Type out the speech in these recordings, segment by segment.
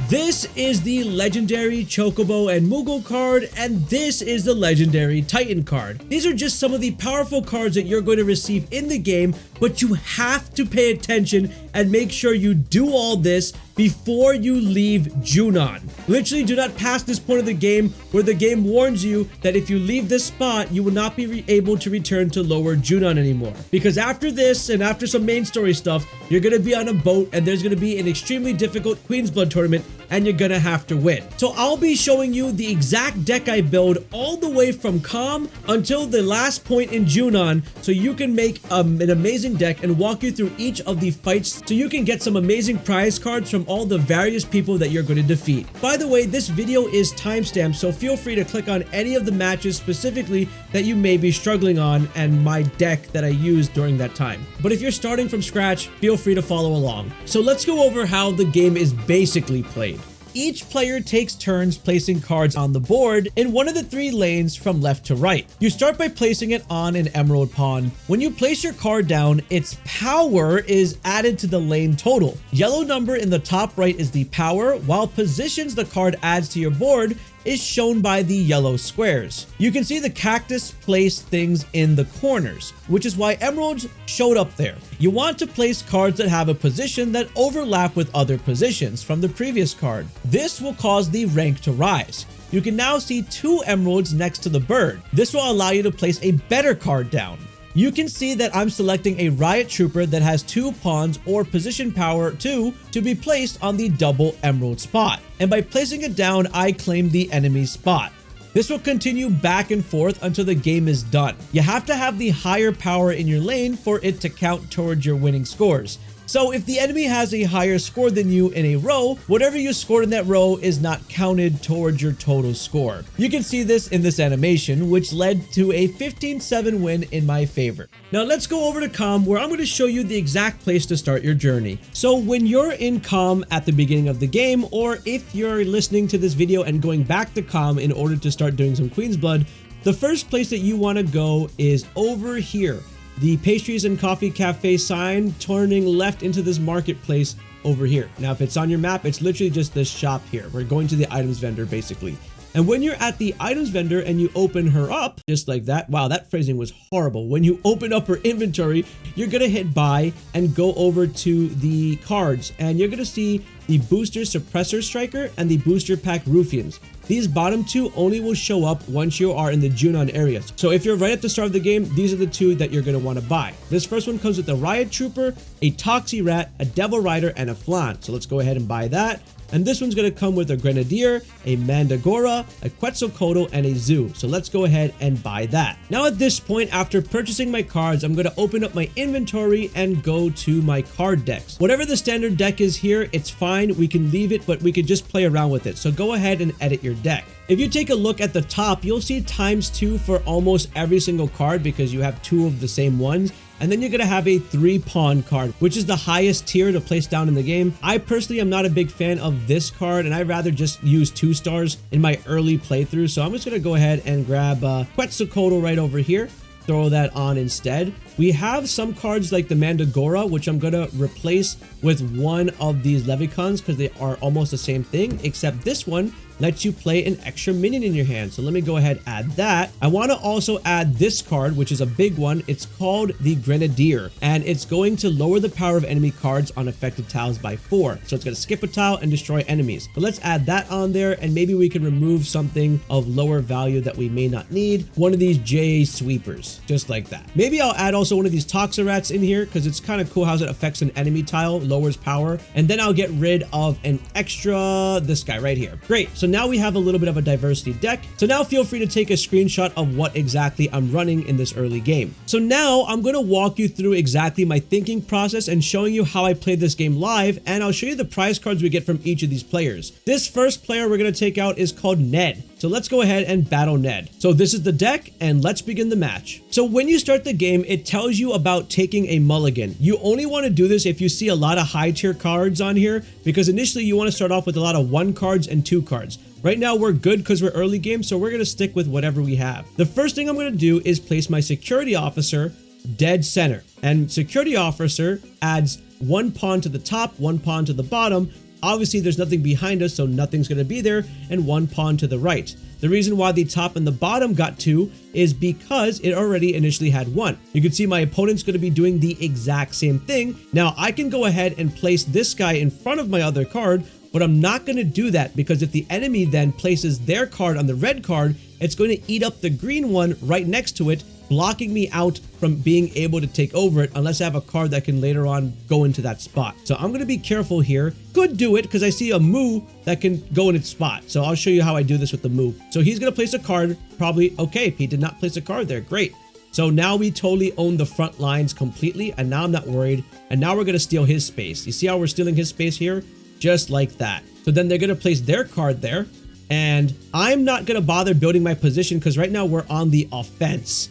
This is the legendary Chocobo and Moogle card, and this is the legendary Titan card. These are just some of the powerful cards that you're going to receive in the game, but you have to pay attention and make sure you do all this before you leave Junon. Literally do not pass this point of the game where the game warns you that if you leave this spot, you will not be able to return to lower Junon anymore. Because after this and after some main story stuff, you're going to be on a boat and there's going to be an extremely difficult Queen's Blood tournament and you're going to have to win. So I'll be showing you the exact deck I build all the way from Kalm until the last point in Junon so you can make an amazing deck and walk you through each of the fights so you can get some amazing prize cards from all the various people that you're going to defeat. By the way, this video is timestamped, so feel free to click on any of the matches specifically that you may be struggling on and my deck that I used during that time. But if you're starting from scratch, feel free to follow along. So let's go over how the game is basically played. Each player takes turns placing cards on the board in one of the 3 lanes from left to right. You start by placing it on an emerald pawn. When you place your card down, its power is added to the lane total. Yellow number in the top right is the power, while positions the card adds to your board is shown by the yellow squares. You can see the cactus place things in the corners, which is why emeralds showed up there. You want to place cards that have a position that overlap with other positions from the previous card. This will cause the rank to rise. You can now see 2 emeralds next to the bird. This will allow you to place a better card down. You can see that I'm selecting a Riot Trooper that has 2 pawns or position power 2 to be placed on the double emerald spot. And by placing it down, I claim the enemy's spot. This will continue back and forth until the game is done. You have to have the higher power in your lane for it to count towards your winning scores. So if the enemy has a higher score than you in a row, whatever you scored in that row is not counted towards your total score. You can see this in this animation, which led to a 15-7 win in my favor. Now let's go over to Kalm, where I'm going to show you the exact place to start your journey. So when you're in Kalm at the beginning of the game, or if you're listening to this video and going back to Kalm in order to start doing some Queen's Blood, the first place that you want to go is over here. The pastries and coffee cafe sign turning left into this marketplace over here. Now, if it's on your map, it's literally just this shop here. We're going to the items vendor basically. And when you're at the items vendor and you open her up, just like that. Wow, that phrasing was horrible. When you open up her inventory, you're going to hit buy and go over to the cards. And you're going to see the Booster Suppressor Striker and the Booster Pack Ruffians. These bottom 2 only will show up once you are in the Junon areas. So if you're right at the start of the game, these are the 2 that you're going to want to buy. This first one comes with a Riot Trooper, a Toxie Rat, a Devil Rider, and a Flan. So let's go ahead and buy that. And this one's going to come with a Grenadier, a Mandragora, a Quetzalcoatl, and a Zoo. So let's go ahead and buy that. Now at this point, after purchasing my cards, I'm going to open up my inventory and go to my card decks. Whatever the standard deck is here, it's fine. We can leave it, but we could just play around with it. So go ahead and edit your deck. If you take a look at the top, you'll see ×2 for almost every single card because you have 2 of the same ones. And then you're going to have a 3-pawn card, which is the highest tier to place down in the game. I personally am not a big fan of this card, and I'd rather just use 2 stars in my early playthrough. So I'm just going to go ahead and grab Quetzalcoatl right over here. Throw that on instead. We have some cards like the Mandragora, which I'm going to replace with one of these Levicons because they are almost the same thing, except this one lets you play an extra minion in your hand. So let me go ahead and add that. I want to also add this card, which is a big one. It's called the Grenadier, and it's going to lower the power of enemy cards on affected tiles by 4. So it's going to skip a tile and destroy enemies. But let's add that on there, and maybe we can remove something of lower value that we may not need. One of these J sweepers, just like that. Maybe I'll add also one of these Toxirats in here because it's kind of cool how it affects an enemy tile, lowers power, and then I'll get rid of an extra, this guy right here. Great. So now we have a little bit of a diversity deck. So now feel free to take a screenshot of what exactly I'm running in this early game. So now I'm going to walk you through exactly my thinking process and showing you how I played this game live, and I'll show you the prize cards we get from each of these players. This first player we're going to take out is called Ned. So let's go ahead and battle Ned. So this is the deck, and let's begin the match. So when you start the game, it tells you about taking a mulligan. You only want to do this if you see a lot of high tier cards on here, because initially you want to start off with a lot of 1 cards and 2 cards. Right now we're good because we're early game, so we're going to stick with whatever we have. The first thing I'm going to do is place my security officer dead center. And security officer adds 1 pawn to the top, 1 pawn to the bottom, Obviously, there's nothing behind us, so nothing's going to be there, and 1 pawn to the right. The reason why the top and the bottom got 2 is because it already initially had 1. You can see my opponent's going to be doing the exact same thing. Now, I can go ahead and place this guy in front of my other card, but I'm not going to do that because if the enemy then places their card on the red card, it's going to eat up the green one right next to it, blocking me out from being able to take over it unless I have a card that can later on go into that spot. So I'm going to be careful here. Could do it because I see a Moo that can go in its spot. So I'll show you how I do this with the Moo. So he's going to place a card, probably. Okay, he did not place a card there. Great. So now we totally own the front lines completely, and now I'm not worried. And now we're going to steal his space. You see how we're stealing his space here? Just like that. So then they're going to place their card there, and I'm not going to bother building my position because right now we're on the offense.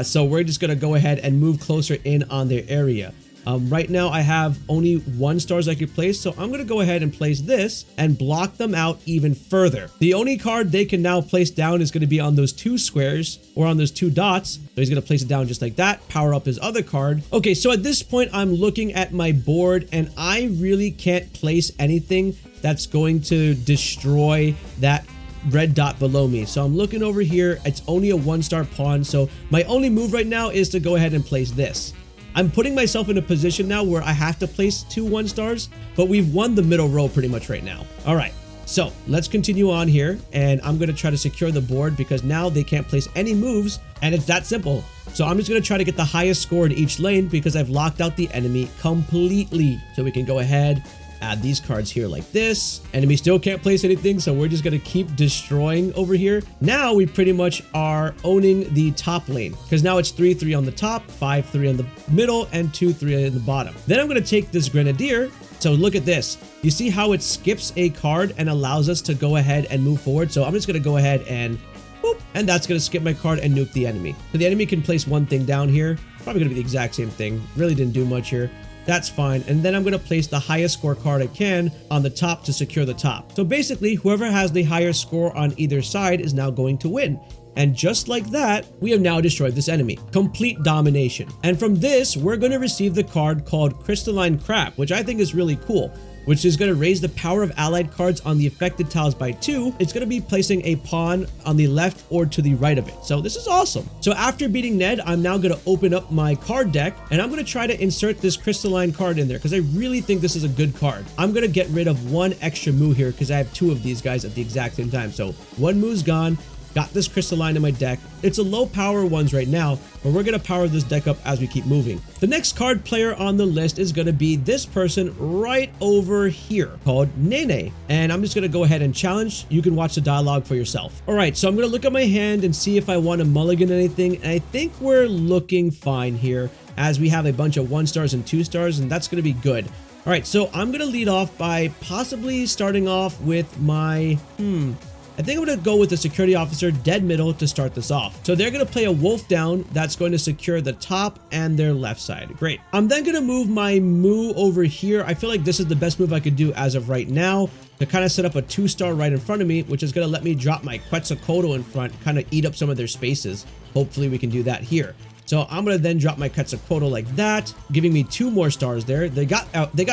So we're just going to go ahead and move closer in on their area. Right now I have only 1 stars I could place, so I'm going to go ahead and place this and block them out even further. The only card they can now place down is going to be on those 2 squares or on those 2 dots. So he's going to place it down just like that, power up his other card. Okay, so at this point I'm looking at my board and I really can't place anything that's going to destroy that red dot below me. So I'm looking over here. It's only a 1-star pawn. So my only move right now is to go ahead and place this. I'm putting myself in a position now where I have to place 2 1-stars, but we've won the middle row pretty much right now. All right, so let's continue on here, and I'm going to try to secure the board because now they can't place any moves, and it's that simple. So I'm just going to try to get the highest score in each lane because I've locked out the enemy completely. So we can go ahead, add these cards here like this. Enemy still can't place anything, so we're just going to keep destroying over here. Now we pretty much are owning the top lane because now it's 3-3 on the top, 5-3 on the middle, and 2-3 in the bottom. Then I'm going to take this Grenadier. So look at this. You see how it skips a card and allows us to go ahead and move forward. So I'm just going to go ahead and boop, and that's going to skip my card and nuke the enemy. So the enemy can place 1 thing down here. Probably going to be the exact same thing. Really didn't do much here. That's fine. And then I'm going to place the highest score card I can on the top to secure the top. So basically, whoever has the higher score on either side is now going to win. And just like that, we have now destroyed this enemy. Complete domination. And from this, we're going to receive the card called Crystalline Crap, which I think is really cool, which is going to raise the power of allied cards on the affected tiles by 2. It's going to be placing a pawn on the left or to the right of it. So this is awesome. So after beating Ned, I'm now going to open up my card deck and I'm going to try to insert this Crystalline card in there because I really think this is a good card. I'm going to get rid of 1 extra Moo here because I have 2 of these guys at the exact same time. So 1 Moo's gone. Got this Crystalline in my deck. It's a low power ones right now, but we're going to power this deck up as we keep moving. The next card player on the list is going to be this person right over here called Nene. And I'm just going to go ahead and challenge. You can watch the dialogue for yourself. All right, so I'm going to look at my hand and see if I want to mulligan anything. And I think we're looking fine here as we have a bunch of 1-stars and 2-stars, and that's going to be good. All right, so I'm going to lead off by possibly starting off with my, I think I'm going to go with the security officer dead middle to start this off. So they're going to play a wolf down that's going to secure the top and their left side. Great. I'm then going to move my Moo over here. I feel like this is the best move I could do as of right now to kind of set up a 2-star right in front of me, which is going to let me drop my Quetzalcoatl in front, kind of eat up some of their spaces. Hopefully we can do that here. So I'm going to then drop my Quetzalcoatl like that, giving me 2 more stars there. They got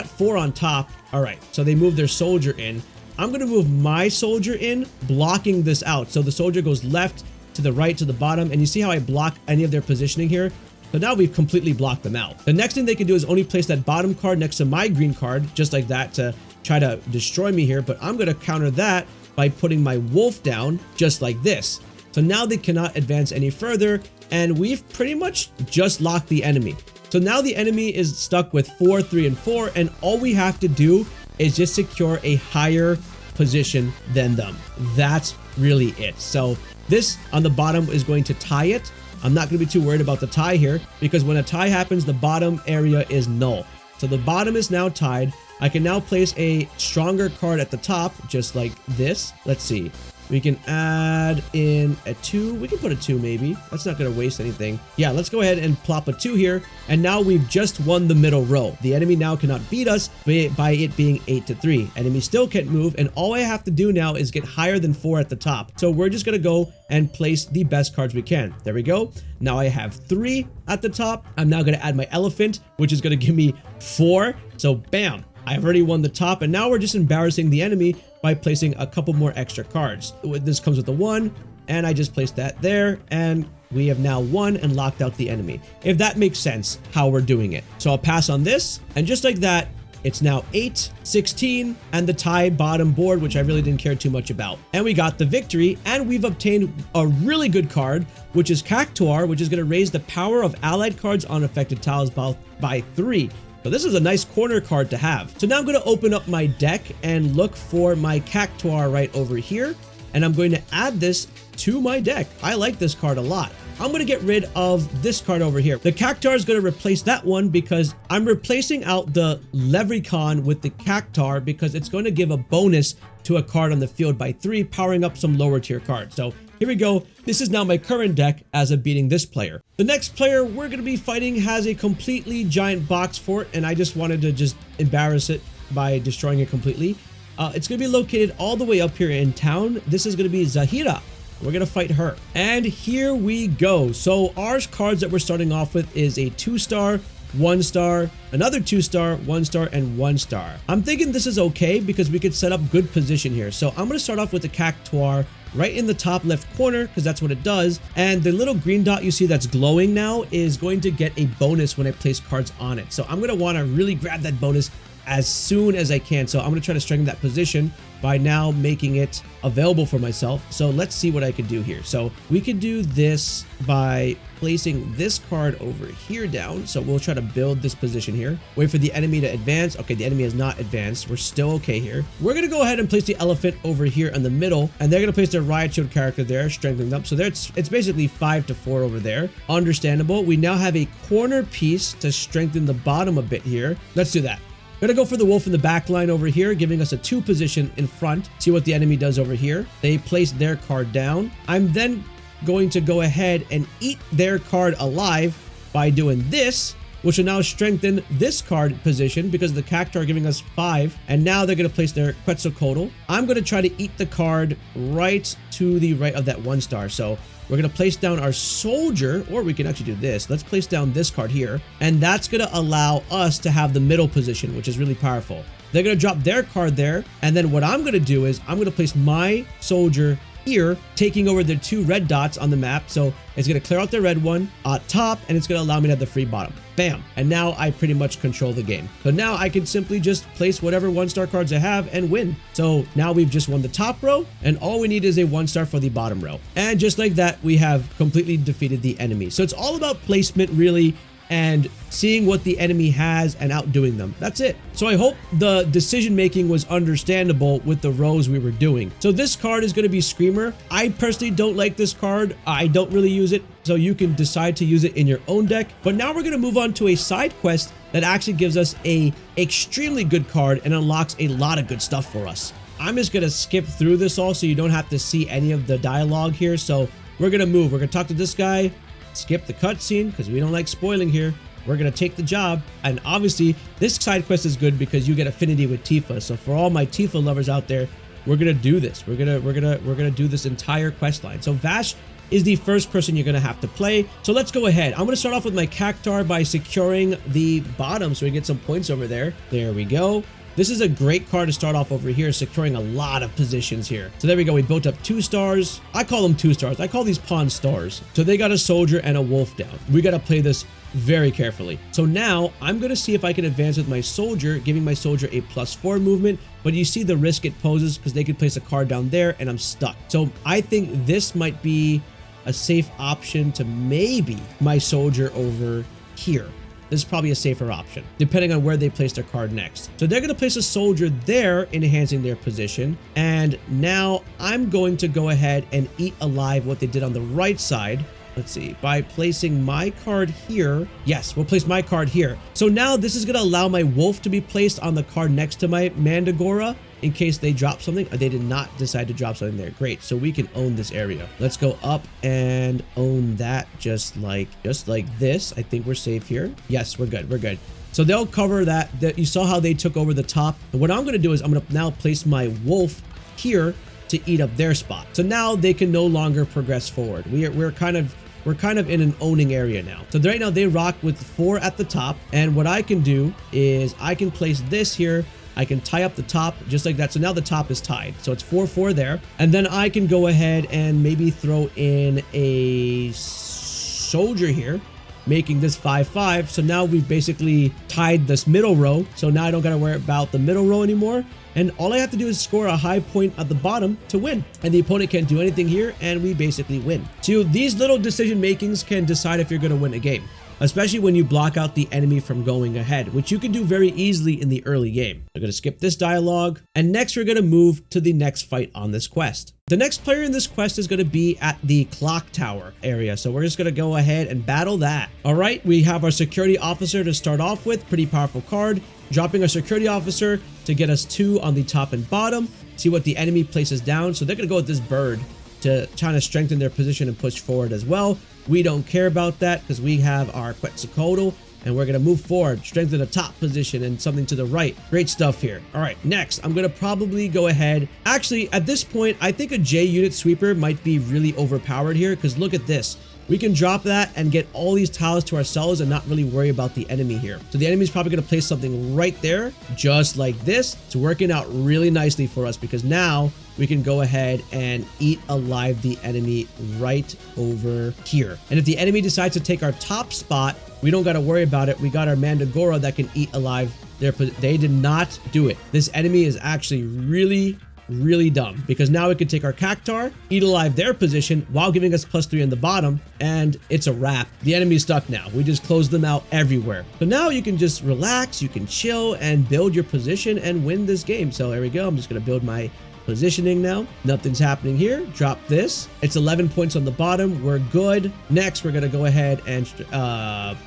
4 on top. All right. So they moved their soldier in. I'm going to move my soldier in, blocking this out. So the soldier goes left to the right to the bottom. And you see how I block any of their positioning here? So now we've completely blocked them out. The next thing they can do is only place that bottom card next to my green card, just like that, to try to destroy me here. But I'm going to counter that by putting my wolf down just like this. So now they cannot advance any further. And we've pretty much just locked the enemy. So now the enemy is stuck with 4, 3, and 4. And all we have to do is just secure a higher position than them. That's really it. So this on the bottom is going to tie it. I'm not going to be too worried about the tie here because when a tie happens, the bottom area is null. So the bottom is now tied. I can now place a stronger card at the top, just like this. Let's see. We can add in a 2. We can put a 2 maybe. That's not going to waste anything. Yeah, let's go ahead and plop a 2 here. And now we've just won the middle row. The enemy now cannot beat us by it being 8-3. Enemy still can't move. And all I have to do now is get higher than 4 at the top. So we're just going to go and place the best cards we can. There we go. Now I have 3 at the top. I'm now going to add my elephant, which is going to give me 4. So bam. I've already won the top, and now we're just embarrassing the enemy by placing a couple more extra cards. This comes with the 1, and I just placed that there, and we have now won and locked out the enemy. If that makes sense, how we're doing it. So I'll pass on this, and just like that, it's now 8, 16, and the tied bottom board, which I really didn't care too much about. And we got the victory, and we've obtained a really good card, which is Cactuar, which is going to raise the power of allied cards on affected tiles by 3. So this is a nice corner card to have. So now I'm going to open up my deck and look for my Cactuar right over here, and I'm going to add this to my deck. I like this card a lot. I'm going to get rid of this card over here. The Cactuar is going to replace that one because I'm replacing out the Levricon with the Cactuar because it's going to give a bonus to a card on the field by 3, powering up some lower tier cards. So here we go. This is now my current deck as of beating this player. The next player we're going to be fighting has a completely giant box fort, and I just wanted to just embarrass it by destroying it completely. It's going to be located all the way up here in town. This is going to be Zahira. We're going to fight her. And here we go. So our cards that we're starting off with is a 2-star, 1-star, another 2-star, 1-star, and 1-star. I'm thinking this is okay because we could set up good position here. So I'm going to start off with the Cactuar right in the top left corner because that's what it does. And the little green dot you see that's glowing now is going to get a bonus when I place cards on it. So I'm going to want to really grab that bonus as soon as I can. So I'm going to try to strengthen that position by now making it available for myself. So let's see what I could do here. So we could do this by placing this card over here down. So we'll try to build this position here. Wait for the enemy to advance. Okay, the enemy has not advanced. We're still okay here. We're going to go ahead and place the elephant over here in the middle, and they're going to place their Riot Shield character there, strengthening them. So there it's basically 5-4 over there. Understandable. We now have a corner piece to strengthen the bottom a bit here. Let's do that. Gonna go for the wolf in the back line over here, giving us a 2 position in front. See what the enemy does over here. They place their card down. I'm then going to go ahead and eat their card alive by doing this, which will now strengthen this card position because the Cactuar are giving us 5. And now they're gonna place their Quetzalcoatl. I'm gonna try to eat the card right to the right of that 1-star. So we're going to place down our soldier, or we can actually do this. Let's place down this card here, and that's going to allow us to have the middle position, which is really powerful. They're going to drop their card there, and then what I'm going to do is I'm going to place my soldier here, taking over the 2 red dots on the map. So it's going to clear out the red one at top, and it's going to allow me to have the free bottom. Bam. And now I pretty much control the game. So now I can simply just place whatever 1-star cards I have and win. So now we've just won the top row, and all we need is a 1-star for the bottom row. And just like that, we have completely defeated the enemy. So it's all about placement, really, and seeing what the enemy has and outdoing them. That's it. So I hope the decision making was understandable with the rows we were doing. So this card is going to be Screamer. I personally don't like this card. I don't really use it, so you can decide to use it in your own deck. But now we're going to move on to a side quest that actually gives us a extremely good card and unlocks a lot of good stuff for us. I'm just going to skip through this all so you don't have to see any of the dialogue here. So we're going to move. We're going to talk to this guy. Skip the cutscene because we don't like spoiling here. We're gonna take the job, and obviously this side quest is good because you get affinity with Tifa. So for all my Tifa lovers out there, we're gonna do this. We're gonna do this entire quest line. So Vash is the first person you're gonna have to play. So let's go ahead. I'm gonna start off with my Cactuar by securing the bottom so we get some points over there. There we go. This is a great card to start off over here, securing a lot of positions here. So there we go. We built up 2 stars. I call them 2 stars. I call these pawn stars. So they got a soldier and a wolf down. We got to play this very carefully. So now I'm going to see if I can advance with my soldier, giving my soldier a +4 movement. But you see the risk it poses because they could place a card down there and I'm stuck. So I think this might be a safe option to maybe my soldier over here. This is probably a safer option, depending on where they place their card next. So they're going to place a soldier there, enhancing their position. And now I'm going to go ahead and eat alive what they did on the right side. Let's see, by placing my card here. Yes, we'll place my card here. So now this is going to allow my wolf to be placed on the card next to my Mandragora in case they drop something. They did not decide to drop something there. Great. So we can own this area. Let's go up and own that just like this. I think we're safe here. Yes, we're good. We're good. So they'll cover that. You saw how they took over the top. And what I'm going to do is I'm going to now place my wolf here to eat up their spot. So now they can no longer progress forward. We're kind of in an owning area now. So right now they rock with 4 at the top. And what I can do is I can place this here I can tie up the top just like that. So now the top is tied. So it's 4-4 there. And then I can go ahead and maybe throw in a soldier here, making this 5-5. So now we've basically tied this middle row. So now I don't got to worry about the middle row anymore. And all I have to do is score a high point at the bottom to win. And the opponent can't do anything here, and we basically win. So these little decision makings can decide if you're going to win a game, especially when you block out the enemy from going ahead, which you can do very easily in the early game. I'm going to skip this dialogue, and next we're going to move to the next fight on this quest. The next player in this quest is going to be at the clock tower area, so we're just going to go ahead and battle that. All right, we have our security officer to start off with, pretty powerful card, dropping our security officer to get us 2 on the top and bottom, see what the enemy places down. So they're going to go with this bird to try to strengthen their position and push forward as well. We don't care about that because we have our Quetzalcoatl, and we're going to move forward, strengthen the top position and something to the right. Great stuff here. All right, next, I'm going to probably go ahead. Actually, at this point, I think a J unit sweeper might be really overpowered here because look at this. We can drop that and get all these tiles to ourselves and not really worry about the enemy here. So the enemy's probably going to place something right there, just like this. It's working out really nicely for us because now we can go ahead and eat alive the enemy right over here. And if the enemy decides to take our top spot, we don't got to worry about it. We got our Mandragora that can eat alive their position. They did not do it. This enemy is actually really dumb because now we can take our Cactuar, eat alive their position while giving us +3 in the bottom, and it's a wrap. The enemy's stuck now. We just closed them out everywhere. So now you can just relax, you can chill and build your position and win this game. So there we go. I'm just going to build my positioning now. Nothing's happening here. Drop this. It's 11 points on the bottom. We're good. Next, we're going to go ahead and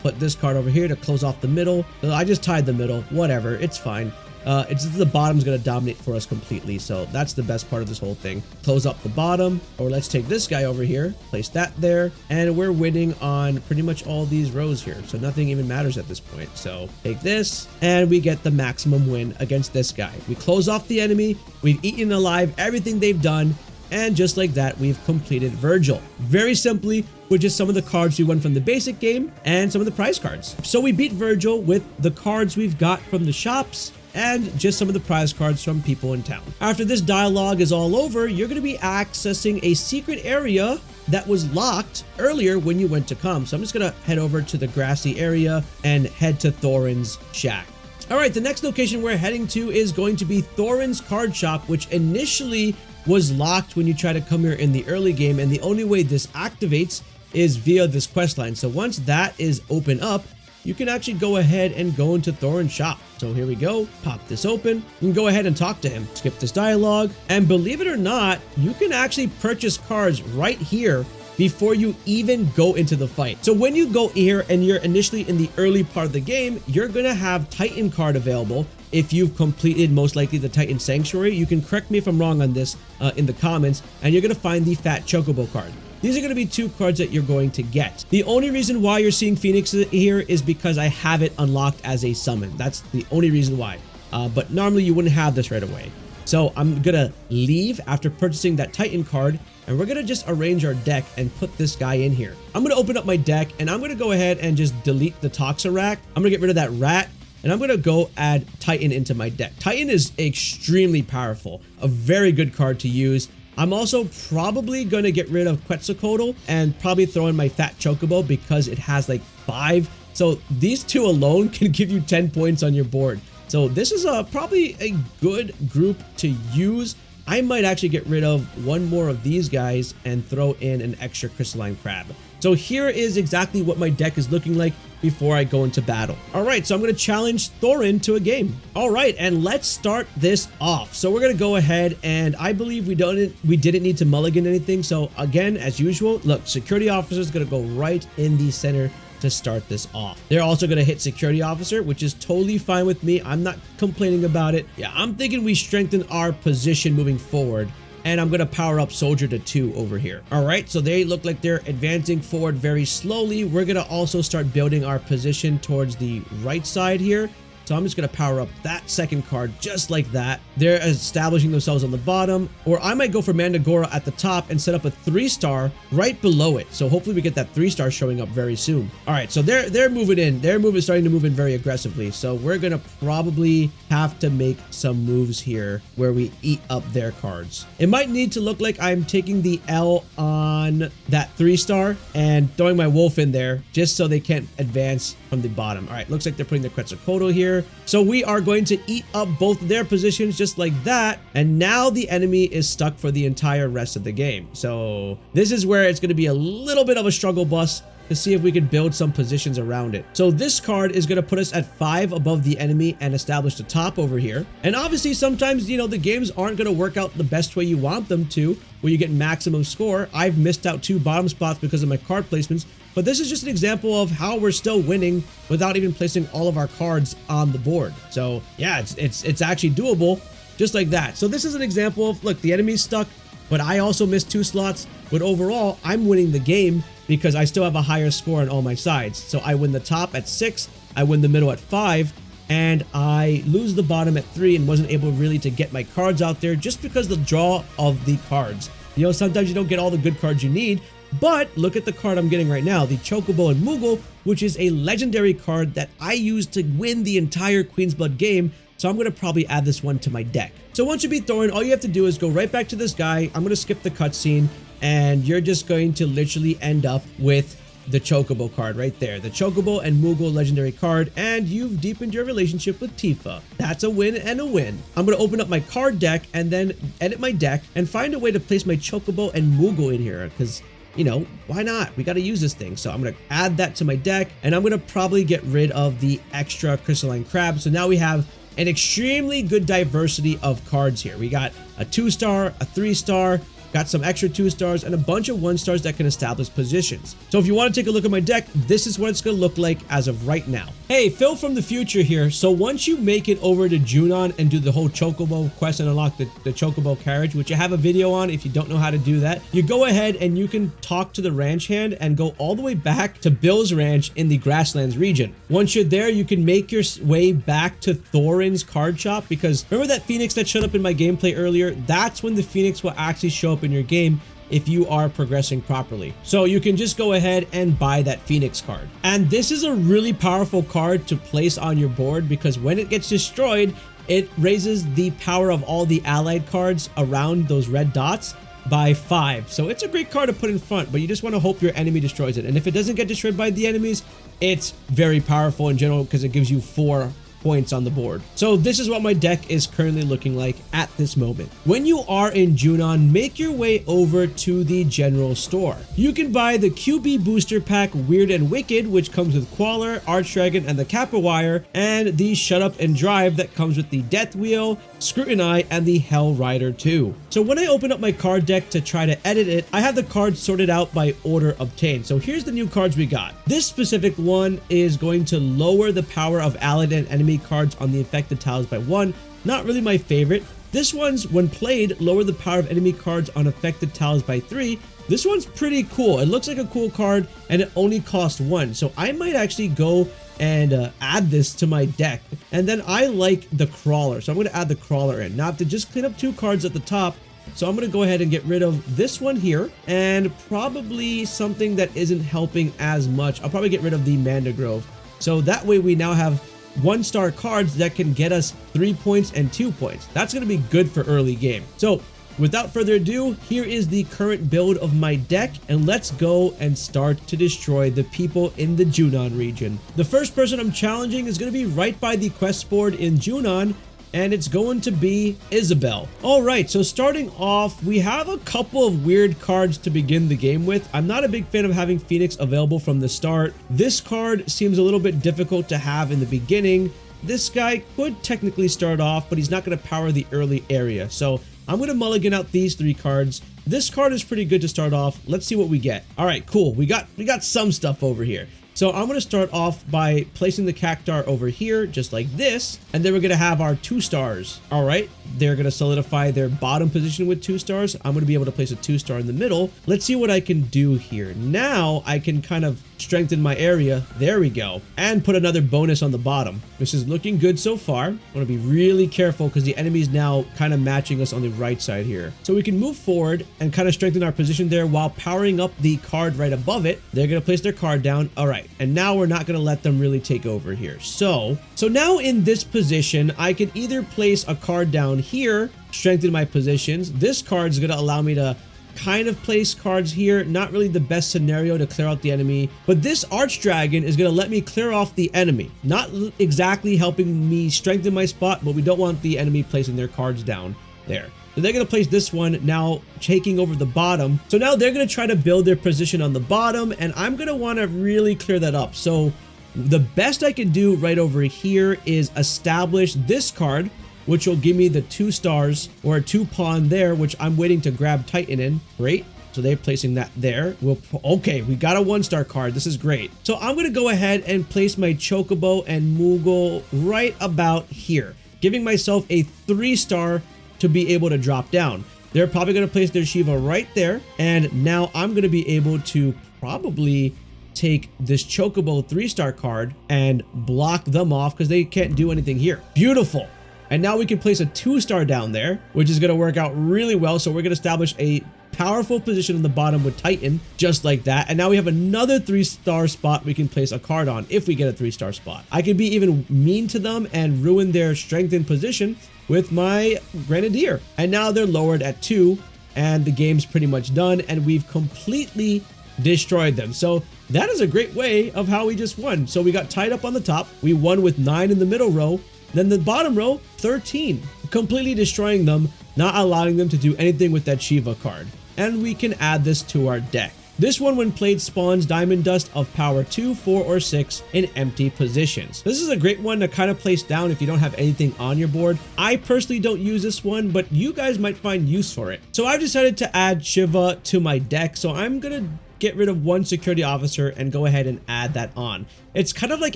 put this card over here to close off the middle. So I just tied the middle. Whatever. It's fine. It's just the bottom's going to dominate for us completely. So that's the best part of this whole thing. Close up the bottom, or let's take this guy over here, place that there, and we're winning on pretty much all these rows here. So nothing even matters at this point. So take this, and we get the maximum win against this guy. We close off the enemy. We've eaten alive everything they've done. And just like that, we've completed Virgil. Very simply, with just some of the cards we won from the basic game and some of the prize cards. So we beat Virgil with the cards we've got from the shops and just some of the prize cards from people in town. After this dialogue is all over, you're going to be accessing a secret area that was locked earlier when you went to Kalm. So I'm just going to head over to the grassy area and head to Thorin's shack. All right, the next location we're heading to is going to be Thorin's card shop, which initially was locked when you try to come here in the early game, and the only way this activates is via this quest line. So once that is open up, you can actually go ahead and go into Thorin's shop. So here we go, pop this open, you can go ahead and talk to him, skip this dialogue, and believe it or not, you can actually purchase cards right here before you even go into the fight. So when you go here and you're initially in the early part of the game, you're gonna have Titan card available. If you've completed most likely the Titan Sanctuary, you can correct me if I'm wrong on this in the comments, and you're gonna find the Fat Chocobo card. These are going to be 2 cards that you're going to get. The only reason why you're seeing Phoenix here is because I have it unlocked as a summon. That's the only reason why. But normally you wouldn't have this right away. So I'm going to leave after purchasing that Titan card, and we're going to just arrange our deck and put this guy in here. I'm going to open up my deck, and I'm going to go ahead and just delete the Toxarak. I'm going to get rid of that rat, and I'm going to go add Titan into my deck. Titan is extremely powerful, a very good card to use. I'm also probably going to get rid of Quetzalcoatl and probably throw in my Fat Chocobo because it has like 5. So these 2 alone can give you 10 points on your board. So this is probably a good group to use. I might actually get rid of 1 more of these guys and throw in an extra Crystalline Crab. So here is exactly what my deck is looking like before I go into battle. All right, so I'm going to challenge Thorin to a game. All right, and let's start this off. So we're going to go ahead, and I believe we didn't need to mulligan anything. So again, as usual, look, security officer is going to go right in the center to start this off. They're also going to hit security officer, which is totally fine with me. I'm not complaining about it. Yeah, I'm thinking we strengthen our position moving forward. And I'm going to power up soldier to 2 over here. All right, so they look like they're advancing forward very slowly. We're going to also start building our position towards the right side here. So I'm just going to power up that second card just like that. They're establishing themselves on the bottom. Or I might go for Mandragora at the top and set up a 3-star right below it. So hopefully we get that 3-star showing up very soon. All right, so they're moving in. They're starting to move in very aggressively. So we're going to probably have to make some moves here where we eat up their cards. It might need to look like I'm taking the L on that 3-star and throwing my wolf in there just so they can't advance from the bottom. All right, looks like they're putting the Quetzalcoatl here. So we are going to eat up both of their positions just like that. And now the enemy is stuck for the entire rest of the game. So this is where it's going to be a little bit of a struggle bus to see if we can build some positions around it. So this card is going to put us at 5 above the enemy and establish the top over here. And obviously sometimes, you know, the games aren't going to work out the best way you want them to, where you get maximum score. I've missed out 2 bottom spots because of my card placements, but this is just an example of how we're still winning without even placing all of our cards on the board. So yeah, it's actually doable just like that. So this is an example of, look, the enemy's stuck, but I also missed 2 slots, but overall I'm winning the game because I still have a higher score on all my sides. So I win the top at 6, I win the middle at 5, and I lose the bottom at 3 and wasn't able really to get my cards out there just because the draw of the cards. You know, sometimes you don't get all the good cards you need, but look at the card I'm getting right now, the Chocobo and Moogle, which is a legendary card that I used to win the entire Queen's Blood game. So I'm going to probably add this one to my deck. So once you beat Thorin, all you have to do is go right back to this guy. I'm going to skip the cutscene, and you're just going to literally end up with the Chocobo card right there. The Chocobo and Moogle legendary card, and you've deepened your relationship with Tifa. That's a win and a win. I'm going to open up my card deck and then edit my deck and find a way to place my Chocobo and Moogle in here because, you know, why not? We got to use this thing. So I'm going to add that to my deck, and I'm going to probably get rid of the extra Crystalline Crab. So now we have an extremely good diversity of cards here. We got a 2-star, a 3-star, got some extra 2-stars, and a bunch of 1-stars that can establish positions. So if you want to take a look at my deck, this is what it's going to look like as of right now. Hey, Phil from the future here. So once you make it over to Junon and do the whole Chocobo quest and unlock the Chocobo carriage, which I have a video on if you don't know how to do that, you go ahead and you can talk to the ranch hand and go all the way back to Bill's ranch in the Grasslands region. Once you're there, you can make your way back to Thorin's card shop, because remember that Phoenix that showed up in my gameplay earlier? That's when the Phoenix will actually show up in your game if you are progressing properly. So you can just go ahead and buy that Phoenix card. And this is a really powerful card to place on your board because when it gets destroyed, it raises the power of all the allied cards around those red dots by 5. So it's a great card to put in front, but you just want to hope your enemy destroys it. And if it doesn't get destroyed by the enemies, it's very powerful in general because it gives you 4 points on the board. So this is what my deck is currently looking like at this moment. When you are in Junon, make your way over to the general store. You can buy the QB booster pack Weird and Wicked, which comes with Qualler, Archdragon, and the Kappa Wire, and the Shut Up and Drive that comes with the Death Wheel, Scrutiny, and the Hell Rider 2. So when I open up my card deck to try to edit it, I have the cards sorted out by order obtained. So here's the new cards we got. This specific one is going to lower the power of allied and enemy cards on the affected tiles by 1. Not really my favorite. This one's, when played, lower the power of enemy cards on affected tiles by 3. This one's pretty cool. It looks like a cool card, and it only costs 1. So I might actually go and add this to my deck. And then I like the Crawler, so I'm going to add the Crawler in. Now I have to just clean up 2 cards at the top. So I'm going to go ahead and get rid of this one here, and probably something that isn't helping as much. I'll probably get rid of the Mandragora. So that way we now have 1-star cards that can get us 3 points and 2 points. That's going to be good for early game. So without further ado, here is the current build of my deck, and let's go and start to destroy the people in the Junon region. The first person I'm challenging is going to be right by the quest board in Junon, and it's going to be Isabelle. Alright, so starting off, we have a couple of weird cards to begin the game with. I'm not a big fan of having Phoenix available from the start. This card seems a little bit difficult to have in the beginning. This guy could technically start off, but he's not going to power the early area. So I'm going to mulligan out these 3 cards. This card is pretty good to start off. Let's see what we get. All right, cool. We got some stuff over here. So I'm going to start off by placing the Cactuar over here, just like this. And then we're going to have our 2 stars. All right. They're going to solidify their bottom position with 2 stars. I'm going to be able to place a 2-star in the middle. Let's see what I can do here. Now I can kind of strengthen my area. There we go. And put another bonus on the bottom. This is looking good so far. I want to be really careful because the enemy is now kind of matching us on the right side here. So we can move forward and kind of strengthen our position there while powering up the card right above it. They're going to place their card down. All right. And now we're not going to let them really take over here. So now in this position, I can either place a card down here, strengthen my positions. This card is going to allow me to kind of place cards here. Not really the best scenario to clear out the enemy, but this Archdragon is going to let me clear off the enemy. Not exactly helping me strengthen my spot, but we don't want the enemy placing their cards down there. So they're going to place this one now, taking over the bottom. So now they're going to try to build their position on the bottom, and I'm going to want to really clear that up. So the best I can do right over here is establish this card, which will give me the 2 stars or a 2 pawn there, which I'm waiting to grab Titan in. Great. So they're placing that there. Okay, we got a 1-star card. This is great. So I'm going to go ahead and place my Chocobo and Moogle right about here, giving myself a 3-star to be able to drop down. They're probably going to place their Shiva right there. And now I'm going to be able to probably take this Chocobo 3-star card and block them off because they can't do anything here. Beautiful. And now we can place a 2-star down there, which is going to work out really well. So we're going to establish a powerful position in the bottom with Titan, just like that. And now we have another 3-star spot we can place a card on if we get a 3-star spot. I can be even mean to them and ruin their strengthened position with my Grenadier. And now they're lowered at 2, and the game's pretty much done, and we've completely destroyed them. So that is a great way of how we just won. So we got tied up on the top. We won with 9 in the middle row. Then the bottom row, 13. Completely destroying them, not allowing them to do anything with that Shiva card. And we can add this to our deck. This one, when played, spawns Diamond Dust of power 2, 4, or 6 in empty positions. This is a great one to kind of place down if you don't have anything on your board. I personally don't use this one, but you guys might find use for it. So I've decided to add Shiva to my deck. So I'm going to get rid of 1 security officer and go ahead and add that on. It's kind of like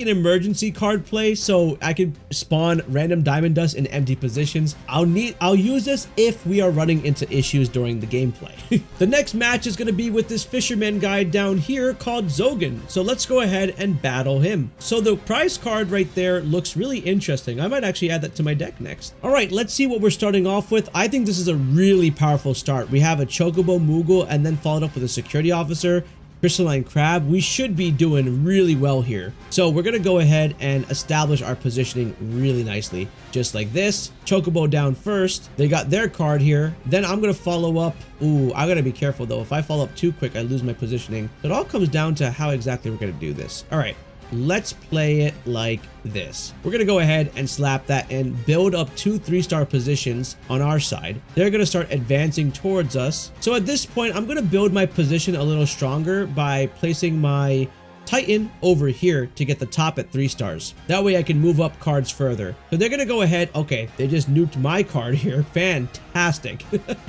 an emergency card play, so I can spawn random diamond dust in empty positions. I'll use this if we are running into issues during the gameplay. The next match is going to be with this fisherman guy down here called Zogan. So let's go ahead and battle him. So the prize card right there looks really interesting. I might actually add that to my deck next. All right, let's see what we're starting off with. I think this is a really powerful start. We have a Chocobo Moogle and then followed up with a security officer, Crystalline Crab. We should be doing really well here. So we're going to go ahead and establish our positioning really nicely. Just like this. Chocobo down first. They got their card here. Then I'm going to follow up. Ooh, I got to be careful though. If I follow up too quick, I lose my positioning. It all comes down to how exactly we're going to do this. All right. Let's play it like this. We're going to go ahead and slap that and build up 2 3-star positions on our side. They're going to start advancing towards us. So at this point, I'm going to build my position a little stronger by placing my Titan over here to get the top at 3 stars. That way I can move up cards further. So they're going to go ahead. Okay, they just nuked my card here. Fantastic.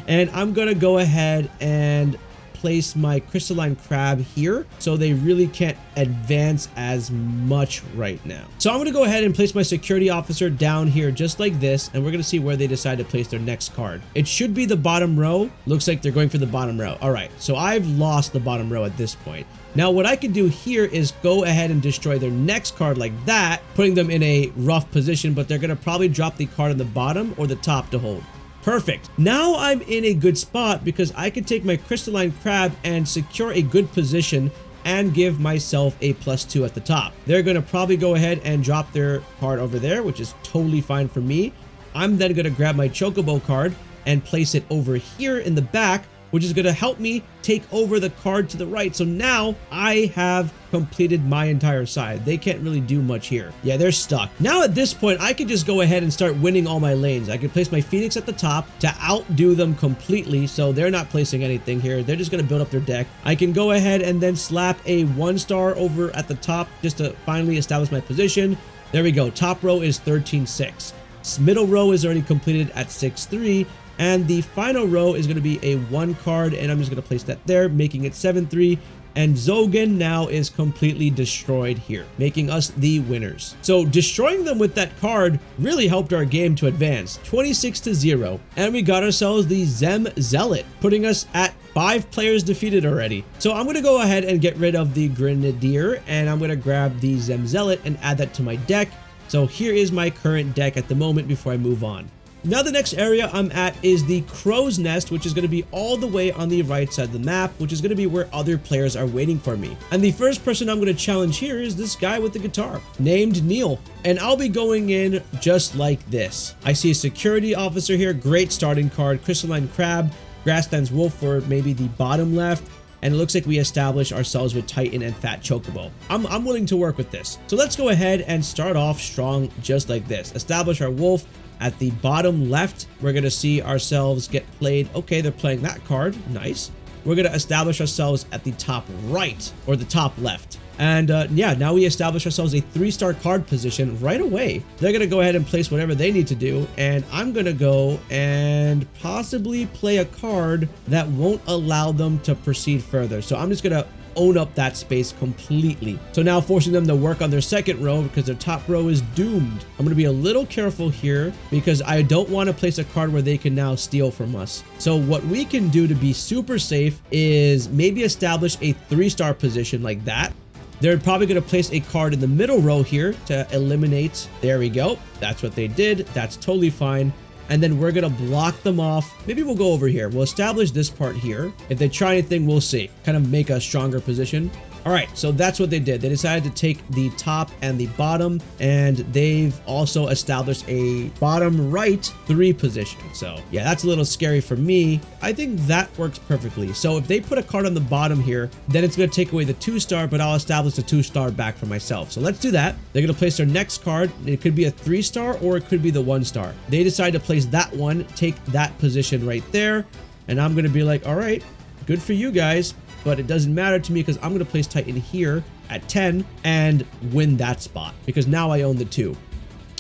And I'm going to go ahead and place my Crystalline Crab here, so they really can't advance as much right now. So I'm going to go ahead and place my security officer down here just like this, and we're going to see where they decide to place their next card. It should be the bottom row. Looks like they're going for the bottom row. All right, so I've lost the bottom row at this point. Now what I can do here is go ahead and destroy their next card like that, putting them in a rough position, but they're going to probably drop the card on the bottom or the top to hold. Perfect. Now I'm in a good spot because I can take my Crystalline Crab and secure a good position and give myself a +2 at the top. They're going to probably go ahead and drop their card over there, which is totally fine for me. I'm then going to grab my Chocobo card and place it over here in the back, which is going to help me take over the card to the right. So now I have completed my entire side. They can't really do much here. Yeah, they're stuck. Now at this point, I could just go ahead and start winning all my lanes. I could place my Phoenix at the top to outdo them completely. So they're not placing anything here. They're just going to build up their deck. I can go ahead and then slap a 1-star over at the top just to finally establish my position. There we go. Top row is 13-6. Middle row is already completed at 6-3. And the final row is going to be a 1 card, and I'm just going to place that there, making it 7-3. and Zogan now is completely destroyed here, making us the winners. So destroying them with that card really helped our game to advance 26-0, and we got ourselves the Zemzellet, putting us at 5 players defeated already. So I'm going to go ahead and get rid of the Grenadier, and I'm going to grab the Zemzellet and add that to my deck. So here is my current deck at the moment before I move on. Now the next area I'm at is the Crow's Nest, which is going to be all the way on the right side of the map, which is going to be where other players are waiting for me. And the first person I'm going to challenge here is this guy with the guitar named Neil. And I'll be going in just like this. I see a security officer here, great starting card, Crystalline Crab, Grasslands Wolf for maybe the bottom left. And it looks like we established ourselves with Titan and Fat Chocobo. I'm willing to work with this. So let's go ahead and start off strong just like this. Establish our Wolf. At the bottom left, we're going to see ourselves get played. Okay, they're playing that card. Nice. We're going to establish ourselves at the top right or the top left. And yeah, now we establish ourselves a 3-star card position right away. They're going to go ahead and place whatever they need to do. And I'm going to go and possibly play a card that won't allow them to proceed further. So I'm just going to own up that space completely. So now forcing them to work on their second row because their top row is doomed. I'm going to be a little careful here because I don't want to place a card where they can now steal from us. So what we can do to be super safe is maybe establish a 3-star position like that. They're probably going to place a card in the middle row here to eliminate. There we go. That's what they did. That's totally fine. And then we're going to block them off. Maybe we'll go over here. We'll establish this part here. If they try anything, we'll see. Kind of make a stronger position. All right, so that's what they did. They decided to take the top and the bottom, and they've also established a bottom right 3 position. So yeah, that's a little scary for me. I think that works perfectly. So if they put a card on the bottom here, then it's going to take away the 2-star, but I'll establish the 2-star back for myself. So let's do that. They're going to place their next card. It could be a 3-star or it could be the 1-star. They decide to place that one, take that position right there, and I'm going to be like, all right, good for you guys. But it doesn't matter to me because I'm going to place Titan here at 10 and win that spot because now I own the 2.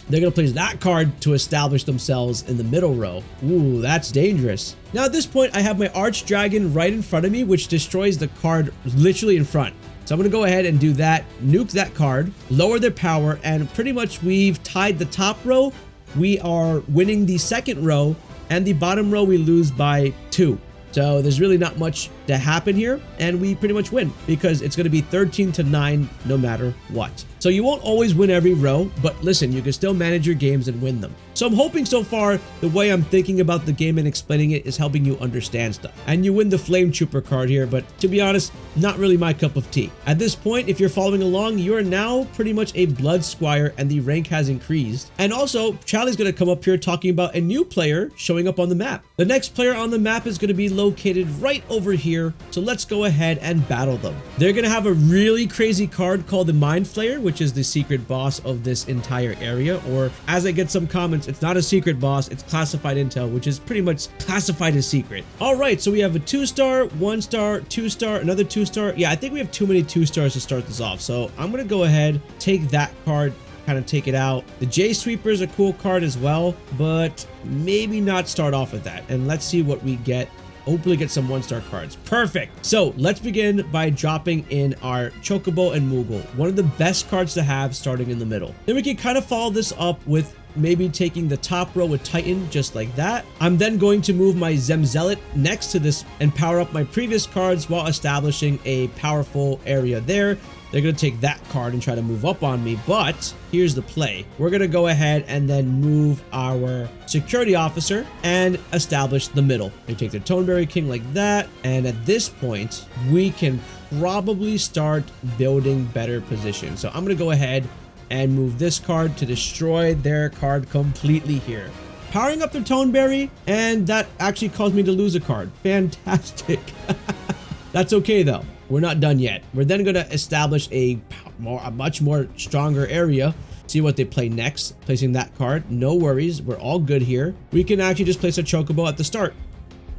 They're going to place that card to establish themselves in the middle row. Ooh, that's dangerous. Now at this point, I have my Archdragon right in front of me, which destroys the card literally in front. So I'm going to go ahead and do that, nuke that card, lower their power, and pretty much we've tied the top row. We are winning the second row, and the bottom row we lose by 2. So there's really not much to happen here, and we pretty much win because it's going to be 13-9 no matter what. So you won't always win every row, but listen, you can still manage your games and win them. So I'm hoping so far the way I'm thinking about the game and explaining it is helping you understand stuff. And you win the Flametrooper card here, but to be honest, not really my cup of tea. At this point, if you're following along, you are now pretty much a Blood Squire and the rank has increased. And also, Charlie's going to come up here talking about a new player showing up on the map. The next player on the map is going to be located right over here. So let's go ahead and battle them. They're going to have a really crazy card called the MindFlayer, which is the secret boss of this entire area. Or as I get some comments, it's not a secret boss, it's classified intel, which is pretty much classified as secret. All right, so we have a 2-star, 1-star, 2-star, another 2-star. Yeah, I think we have too many 2-stars to start this off. So I'm going to go ahead, take that card, kind of take it out. The J Sweeper is a cool card as well, but maybe not start off with that. And let's see what we get. Hopefully get some 1-star cards. Perfect. So let's begin by dropping in our Chocobo and Moogle, one of the best cards to have starting in the middle. Then we can kind of follow this up with maybe taking the top row with Titan just like that. I'm then going to move my Zemzellet next to this and power up my previous cards while establishing a powerful area there. They're going to take that card and try to move up on me, but here's the play. We're going to go ahead and then move our security officer and establish the middle. They take their Toneberry King like that, and at this point, we can probably start building better positions. So I'm going to go ahead and move this card to destroy their card completely here. Powering up their Toneberry, and that actually caused me to lose a card. Fantastic. That's okay though. We're not done yet. We're then going to establish a much more stronger area. See what they play next. Placing that card. No worries. We're all good here. We can actually just place a Chocobo at the start.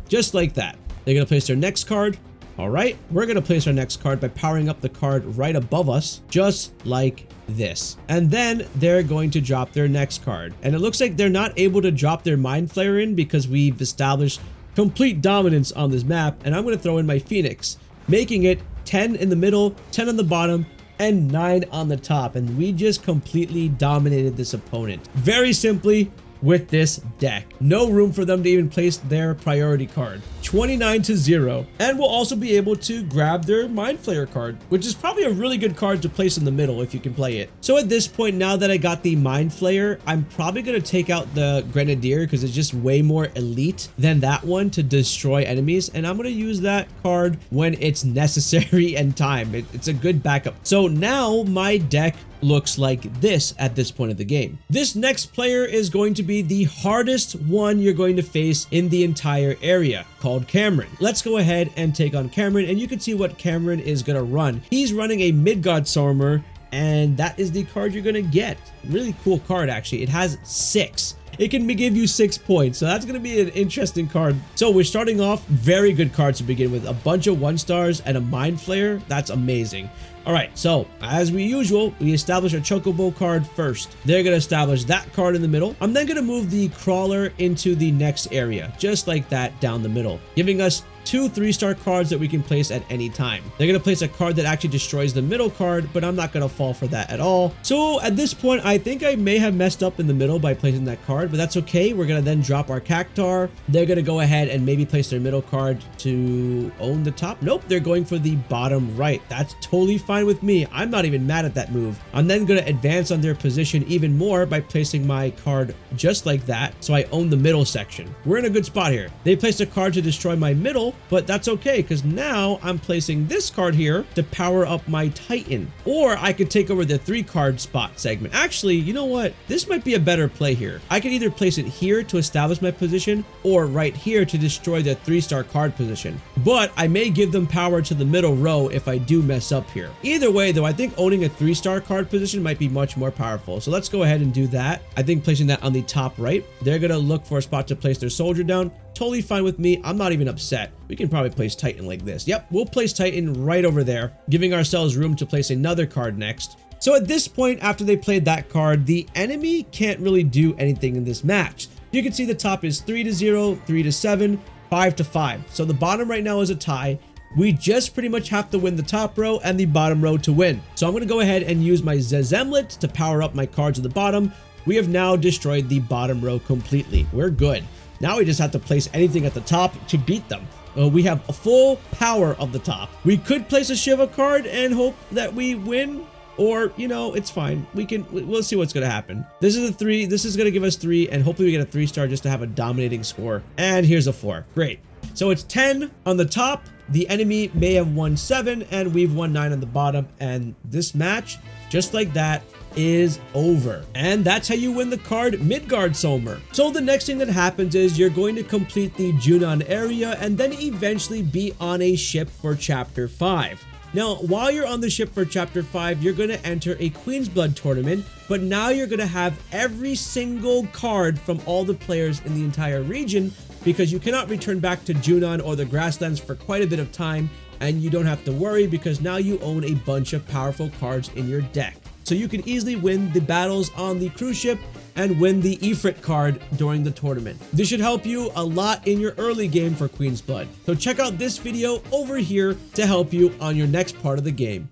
Just like that. They're going to place their next card. All right. We're going to place our next card by powering up the card right above us. Just like this. And then they're going to drop their next card. And it looks like they're not able to drop their MindFlayer in because we've established complete dominance on this map. And I'm going to throw in my Phoenix, making it 10 in the middle, 10 on the bottom, and 9 on the top, and we just completely dominated this opponent. Very simply, with this deck. No room for them to even place their priority card. 29-0. And we'll also be able to grab their MindFlayer card, which is probably a really good card to place in the middle if you can play it. So at this point, now that I got the MindFlayer, I'm probably going to take out the Grenadier because it's just way more elite than that one to destroy enemies. And I'm going to use that card when it's necessary and time. It's a good backup. So now my deck looks like this at this point of the game. This next player is going to be the hardest one you're going to face in the entire area, called Cameron. Let's go ahead and take on Cameron, and you can see what Cameron is going to run. He's running a Midgardsormr, and that is the card you're going to get. Really cool card, actually. It has 6. It can give you 6 points, so that's going to be an interesting card. So we're starting off very good cards to begin with. A bunch of 1-stars and a MindFlayer. That's amazing. All right, so as usual, we establish a Chocobo card first. They're going to establish that card in the middle. I'm then going to move the Crawler into the next area, just like that down the middle, giving us 2 3-star cards that we can place at any time. They're going to place a card that actually destroys the middle card, but I'm not going to fall for that at all. So at this point, I think I may have messed up in the middle by placing that card, but that's okay. We're going to then drop our Cactuar. They're going to go ahead and maybe place their middle card to own the top. Nope, they're going for the bottom right. That's totally fine with me. I'm not even mad at that move. I'm then going to advance on their position even more by placing my card just like that, so I own the middle section. We're in a good spot here. They placed a card to destroy my middle, but that's okay because now I'm placing this card here to power up my Titan. Or I could take over the 3-card spot segment. Actually, you know what? This might be a better play here. I could either place it here to establish my position or right here to destroy the 3-star card position. But I may give them power to the middle row if I do mess up here. Either way, though, I think owning a 3-star card position might be much more powerful. So let's go ahead and do that. I think placing that on the top right, they're going to look for a spot to place their soldier down. Totally fine with me. I'm not even upset. We can probably place Titan like this. Yep, we'll place Titan right over there, giving ourselves room to place another card next. So at this point, after they played that card, the enemy can't really do anything in this match. You can see the top is 3-0, 3-7, 5-5. So the bottom right now is a tie. We just pretty much have to win the top row and the bottom row to win. So I'm going to go ahead and use my Zemzellet to power up my cards at the bottom. We have now destroyed the bottom row completely. We're good. Now we just have to place anything at the top to beat them. We have a full power of the top. We could place a Shiva card and hope that we win, or, you know, it's fine. We'll see what's going to happen. This is a 3. This is going to give us 3, and hopefully we get a 3-star just to have a dominating score. And here's a 4. Great. So it's 10 on the top. The enemy may have won 7, and we've won 9 on the bottom. And this match, just like that, is over. And that's how you win the card Midgardsormr. So the next thing that happens is you're going to complete the Junon area and then eventually be on a ship for Chapter 5. Now, while you're on the ship for Chapter 5, you're going to enter a Queen's Blood tournament, but now you're going to have every single card from all the players in the entire region because you cannot return back to Junon or the Grasslands for quite a bit of time, and you don't have to worry because now you own a bunch of powerful cards in your deck. So you can easily win the battles on the cruise ship and win the Ifrit card during the tournament. This should help you a lot in your early game for Queen's Blood. So check out this video over here to help you on your next part of the game.